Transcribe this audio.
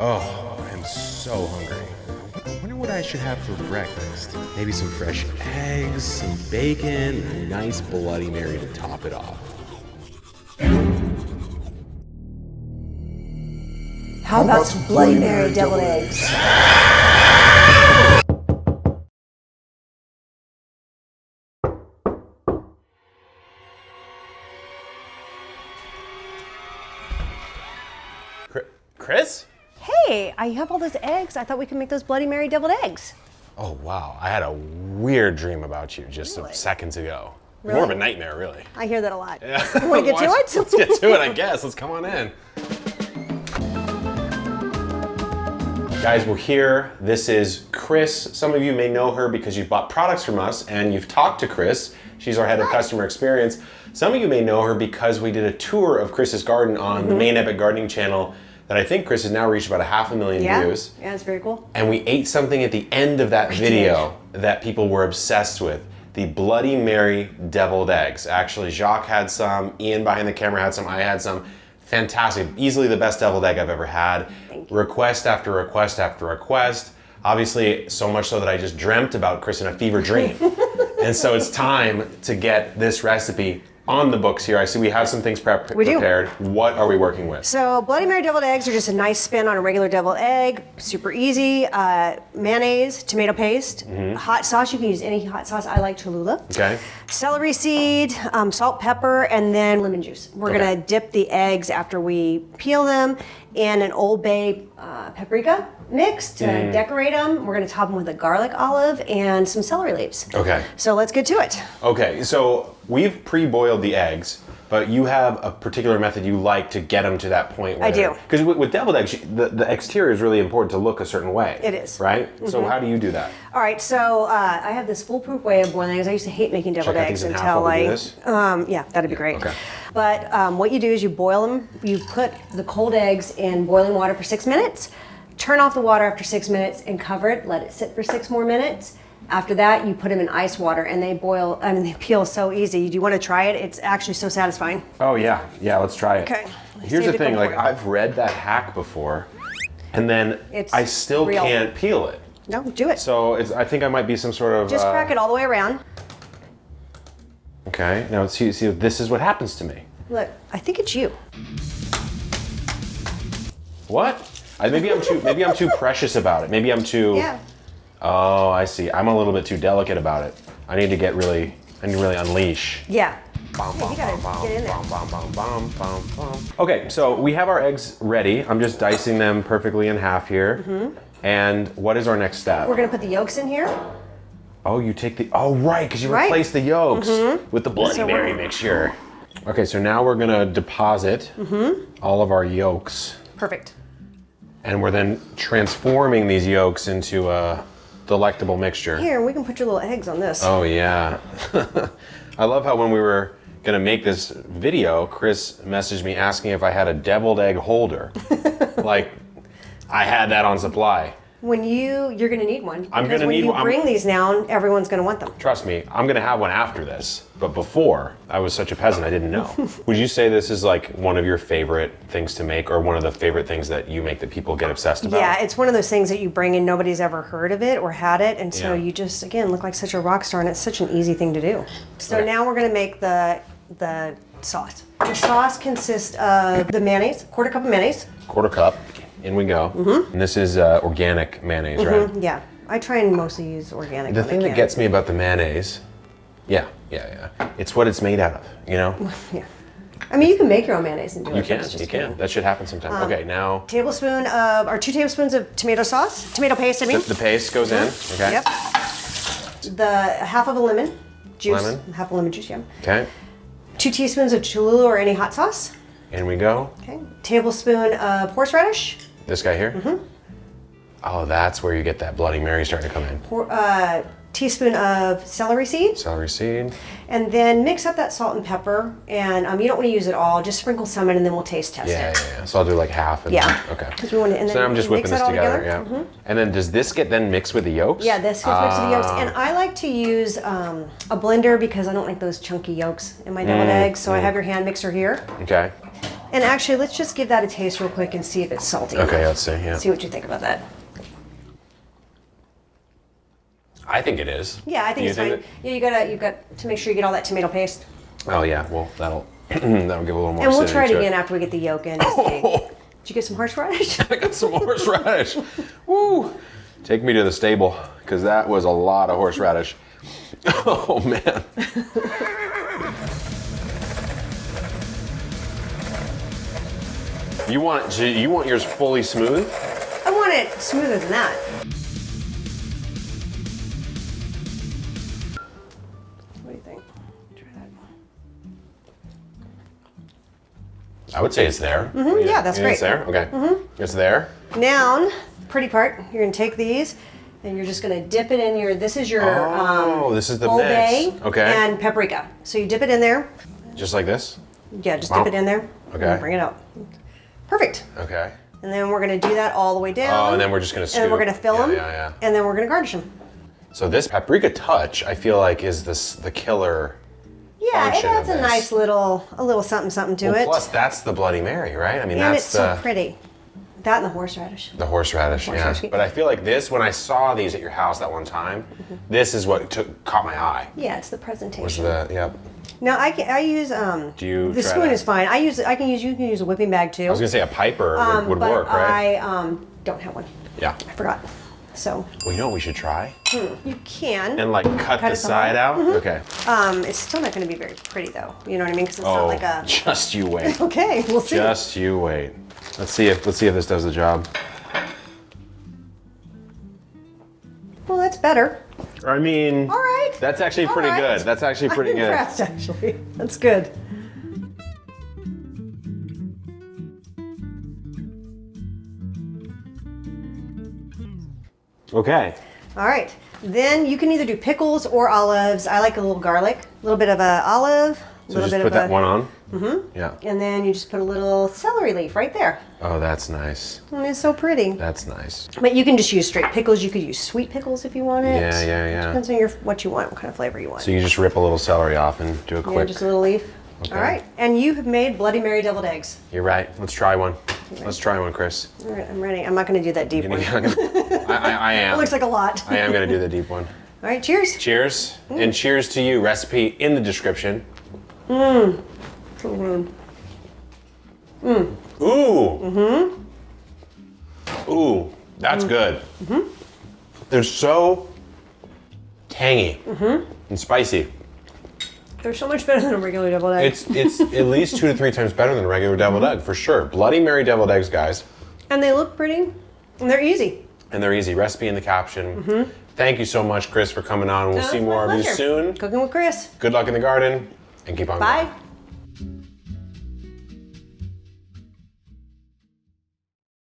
Oh, I am so hungry. I wonder what I should have for breakfast. Maybe some fresh eggs, some bacon, and a nice Bloody Mary to top it off. How about some Bloody Mary deviled eggs? Kris? Hey, I have all those eggs. I thought we could make those Bloody Mary deviled eggs. Oh, wow. I had a weird dream about you just Really? seconds ago. Really? More of a nightmare, really. I hear that a lot. Yeah. You want to get to it? Let's get to it, I guess. Let's come on in. Guys, we're here. This is Kris. Some of you may know her because you've bought products from us and you've talked to Kris. She's our head of customer experience. Some of you may know her because we did a tour of Kris's garden on the main Epic Gardening channel that I think Kris has now reached about 500,000 views. Yeah, it's very cool. And we ate something at the end of that video that people were obsessed with. The Bloody Mary deviled eggs. Actually, Jacques had some, Ian behind the camera had some, I had some. Fantastic, easily the best deviled egg I've ever had. Request after request after request. Obviously, so much so that I just dreamt about Kris in a fever dream. And so it's time to get this recipe on the books here. I see we have some things prepared. What are we working with? So Bloody Mary deviled eggs are just a nice spin on a regular deviled egg. Super easy. Mayonnaise, tomato paste, hot sauce. You can use any hot sauce. I like Cholula. Okay. Celery seed, salt, pepper, and then lemon juice. We're gonna dip the eggs after we peel them in an Old Bay paprika mix to decorate them. We're gonna top them with a garlic olive and some celery leaves. Okay. So let's get to it. Okay, so we've pre-boiled the eggs, but you have a particular method you like to get them to that point where I do. Because with deviled eggs, the exterior is really important to look a certain way. It is. Right? So how do you do that? All right, so I have this foolproof way of boiling eggs. I used to hate making deviled Check out eggs these in half until while we do this? yeah, that'd be great. Okay. But what you do is you boil them. You put the cold eggs in boiling water for 6 minutes. Turn off the water after 6 minutes and cover it. Let it sit for 6 more minutes. After that, you put them in ice water and they boil. I mean, they peel so easy. Do you want to try it? It's actually so satisfying. Oh yeah, let's try it. Okay. Here's the thing, like I've read that hack before, and then I still can't peel it. No, do it. So I think I might be some sort of. Just crack it all the way around. Okay, now see, this is what happens to me. Look, I think it's you. What? Maybe I'm too precious about it. Maybe I'm too. Yeah. Oh, I see. I'm a little bit too delicate about it. I need to really unleash. Yeah. Bom, Hey, you gotta get in there. bom, bom. Okay, so we have our eggs ready. I'm just dicing them perfectly in half here. And what is our next step? We're gonna put the yolks in here. Oh, you take the, oh right, because you replace the yolks with the Bloody Mary mixture. Okay, so now we're gonna deposit all of our yolks. Perfect. And we're then transforming these yolks into a delectable mixture. Here, we can put your little eggs on this. Oh yeah. I love how when we were gonna make this video, Kris messaged me asking if I had a deviled egg holder. Like, I had that on supply. When you're gonna need one. I'm gonna need one. When you bring these now, everyone's gonna want them. Trust me, I'm gonna have one after this. But before, I was such a peasant, I didn't know. Would you say this is like one of your favorite things to make, or one of the favorite things that you make that people get obsessed about? Yeah, it's one of those things that you bring and nobody's ever heard of it or had it, and so you just, again, look like such a rock star, and it's such an easy thing to do. So now we're gonna make the sauce. The sauce consists of the mayonnaise, quarter cup of mayonnaise. Quarter cup. In we go. And this is organic mayonnaise, right? Yeah, I try and mostly use organic. The thing that gets me about the mayonnaise, it's what it's made out of, you know? Yeah. I mean, you can make your own mayonnaise and do it. You can. That should happen sometime. Okay, now. 2 tablespoons of tomato sauce, tomato paste, I mean. The paste goes in, okay. Yep. The half of a lemon juice. Lemon. Half a lemon juice, yeah. Okay. 2 teaspoons of Cholula or any hot sauce. In we go. Okay. Tablespoon of horseradish. This guy here? Oh, that's where you get that Bloody Mary starting to come in. Teaspoon of celery seed. Celery seed. And then mix up that salt and pepper. And you don't want to use it all. Just sprinkle some in, and then we'll taste test it. Yeah. So I'll do like half. And Okay. Because we want to. And so then I'm just whipping this together. Yeah. And then does this get then mixed with the yolks? Yeah, this gets mixed with the yolks. And I like to use a blender because I don't like those chunky yolks in my deviled eggs. So I have your hand mixer here. Okay. And actually, let's just give that a taste real quick and see if it's salty. Okay, let's see. Yeah. See what you think about that. I think it is. Yeah, I think it's fine. Yeah, you got to make sure you get all that tomato paste. Oh yeah, well that'll give a little more. And we'll try it acidity to again after we get the yolk in. Did you get some horseradish? I got some horseradish. Woo! Take me to the stable, because that was a lot of horseradish. Oh man. You want yours fully smooth? I want it smoother than that. What do you think? Try that. I would say it's there. Yeah, that's great. It's there? Okay. It's there. Now, pretty part, you're gonna take these and you're just gonna dip it in your, this is your this is the Old mix. Bay Okay. and paprika. So you dip it in there. Just like this? Yeah, just Wow. dip it in there. Okay. And bring it out. Perfect. Okay. And then we're gonna do that all the way down. Oh, and then we're just gonna scoop. And then we're gonna fill them. Yeah. And then we're gonna garnish them. So this paprika touch, I feel like, is the killer. Yeah, it function adds of a this. nice little, something to it. Plus, that's the Bloody Mary, right? I mean, And that's it's so pretty. That and the horseradish. the horseradish. Yeah. Horseradish. But I feel like this, when I saw these at your house that one time, this is what caught my eye. Yeah, it's the presentation. Was the yep. Now I use Do you the try spoon to- is fine. You can use a whipping bag too. I was gonna say a piper would but work, right? I don't have one. Yeah. I forgot. So Well, you know what we should try? you can. And like cut the it side out. Okay. It's still not going to be very pretty though. You know what I mean? Because it's not Oh, like a. just you wait. Okay, we'll see. Just you wait. Let's see if this does the job. Well, that's better. I mean, All right. that's actually All pretty right. good. That's actually pretty I'm good. impressed, actually. That's good. Okay. All right. Then you can either do pickles or olives. I like a little garlic, a little bit of a olive, a So little just bit put of that a, one on. Mm-hmm. Yeah. and then you just put a little celery leaf right there. Oh, that's nice. And it's so pretty. That's nice. But you can just use straight pickles. You could use sweet pickles if you want it. Yeah. Depends on what you want, what kind of flavor you want. So you just rip a little celery off and do a Yeah, quick. just a little leaf. Okay. All right. And you have made Bloody Mary deviled eggs. You're right. Let's try one. Let's try one, Kris. All right, I'm ready. I'm not going to do that deep one. I am. It looks like a lot. I am going to do the deep one. All right, cheers. Cheers. And cheers to you. Recipe in the description. So good. Ooh. Ooh, that's good. They're so tangy and spicy. They're so much better than a regular deviled egg. It's at least 2 to 3 times better than a regular deviled egg, for sure. Bloody Mary deviled eggs, guys. And they look pretty. And they're easy. And they're easy. Recipe in the caption. Thank you so much, Kris, for coming on. We'll see It's my more of you pleasure. soon. Cooking with Kris. Good luck in the garden, and keep on going. Bye.